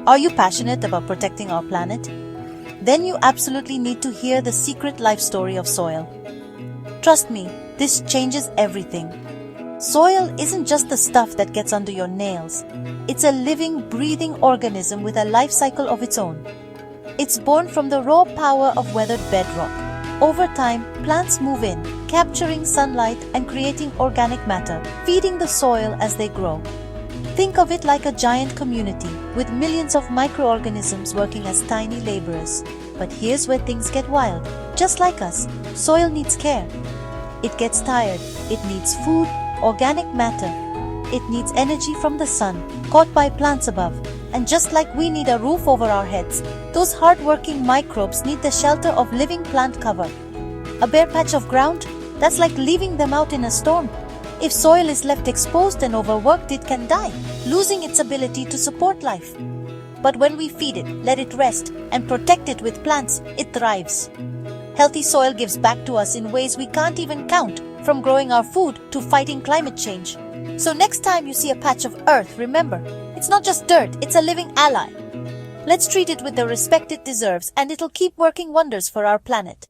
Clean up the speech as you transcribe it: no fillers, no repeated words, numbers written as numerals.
Are you passionate about protecting our planet? Then you absolutely need to hear the secret life story of soil. Trust me, this changes everything. Soil isn't just the stuff that gets under your nails. It's a living, breathing organism with a life cycle of its own. It's born from the raw power of weathered bedrock. Over time, plants move in, capturing sunlight and creating organic matter, feeding the soil as they grow. Think of it like a giant community, with millions of microorganisms working as tiny laborers. But here's where things get wild. Just like us, soil needs care. It gets tired. It needs food, organic matter. It needs energy from the sun, caught by plants above. And just like we need a roof over our heads, those hard-working microbes need the shelter of living plant cover. A bare patch of ground? That's like leaving them out in a storm. If soil is left exposed and overworked, it can die, losing its ability to support life. But when we feed it, let it rest, and protect it with plants, it thrives. Healthy soil gives back to us in ways we can't even count, from growing our food to fighting climate change. So next time you see a patch of earth, remember, it's not just dirt, it's a living ally. Let's treat it with the respect it deserves, and it'll keep working wonders for our planet.